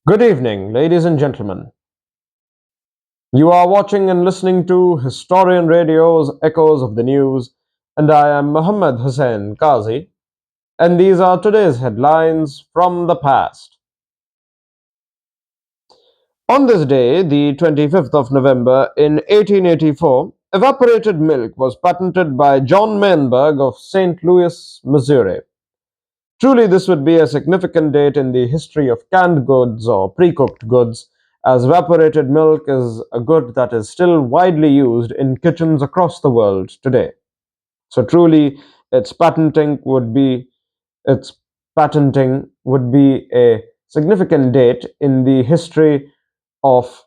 Good evening, ladies and gentlemen. You are watching and listening to Historian Radio's Echoes of the News, and I am Muhammad Hussain Qazi, and these are today's headlines from the past. On this day, the 25th of November in 1884, evaporated milk was patented by John Meinberg of St. Louis, Missouri. Truly, this would be a significant date in the history of canned goods or pre-cooked goods, as evaporated milk is a good that is still widely used in kitchens across the world today. So truly, its patenting would be its patenting would be a significant date in the history of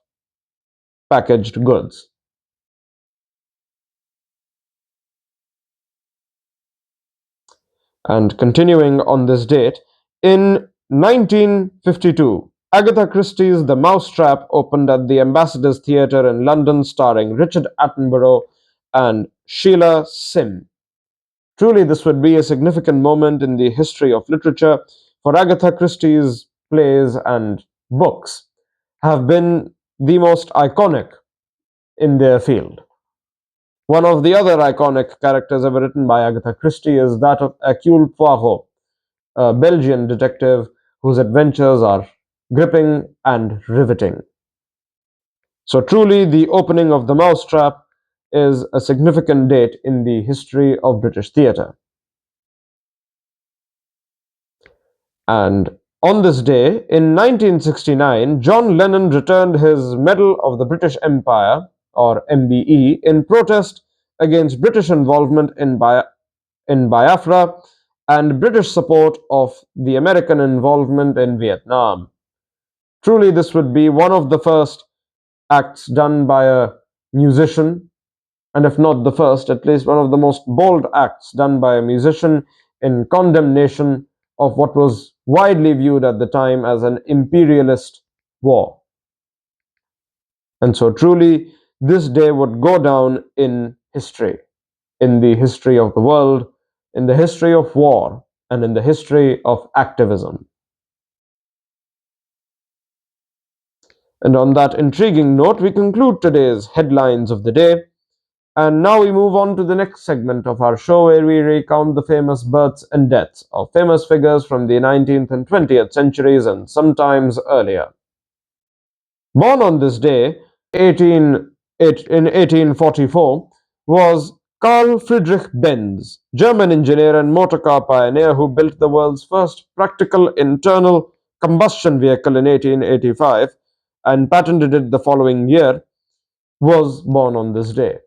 packaged goods. And continuing on this date, in 1952, Agatha Christie's The Mousetrap opened at the Ambassador's Theatre in London, starring Richard Attenborough and Sheila Sim. Truly, this would be a significant moment in the history of literature, for Agatha Christie's plays and books have been the most iconic in their field. One of the other iconic characters ever written by Agatha Christie is that of Hercule Poirot, a Belgian detective whose adventures are gripping and riveting. So, truly, the opening of The Mousetrap is a significant date in the history of British theatre. And on this day, in 1969, John Lennon returned his Medal of the British Empire, or MBE, in protest against British involvement in Biafra and British support of the American involvement in Vietnam. Truly, this would be one of the first acts done by a musician, and if not the first, at least one of the most bold acts done by a musician in condemnation of what was widely viewed at the time as an imperialist war. And so, truly, this day would go down in history, in the history of the world, in the history of war, and in the history of activism. And on that intriguing note, we conclude today's headlines of the day. And now we move on to the next segment of our show, where we recount the famous births and deaths of famous figures from the 19th and 20th centuries and sometimes earlier. Born on this day, in 1844, was Carl Friedrich Benz, German engineer and motorcar pioneer who built the world's first practical internal combustion vehicle in 1885 and patented it the following year, was born on this day.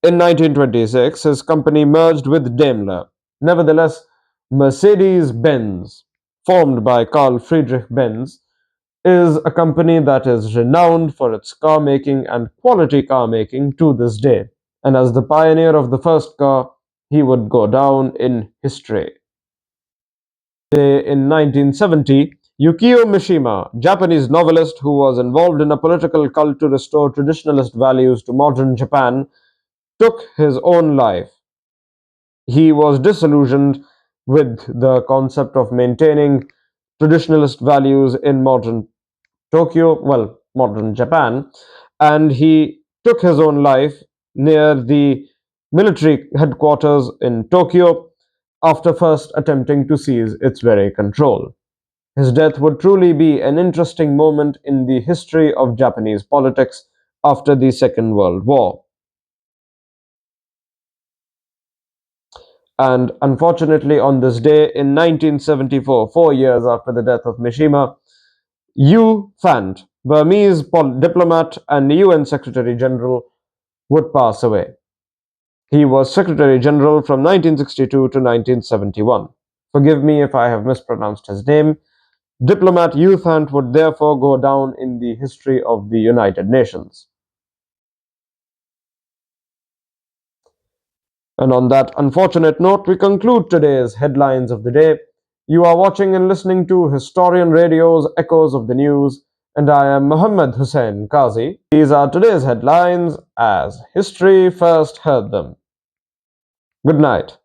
In 1926, his company merged with Daimler. Nevertheless, Mercedes-Benz, formed by Carl Friedrich Benz, is a company that is renowned for its car making and quality car making to this day. And as the pioneer of the first car, he would go down in history. In 1970, Yukio Mishima, Japanese novelist who was involved in a political cult to restore traditionalist values to modern Japan, took his own life. He was disillusioned with the concept of maintaining traditionalist values in modern modern Japan, and he took his own life near the military headquarters in Tokyo after first attempting to seize its very control. His death would truly be an interesting moment in the history of Japanese politics after the Second World War. And unfortunately, on this day in 1974, 4 years after the death of Mishima, U Thant, Burmese diplomat and UN Secretary General, would pass away. He was Secretary General from 1962 to 1971. Forgive me if I have mispronounced his name. Diplomat U Thant would therefore go down in the history of the United Nations. And on that unfortunate note, we conclude today's headlines of the day. You are watching and listening to Historian Radio's Echoes of the News, and I am Muhammad Hussain Qazi. These are today's headlines as history first heard them. Good night.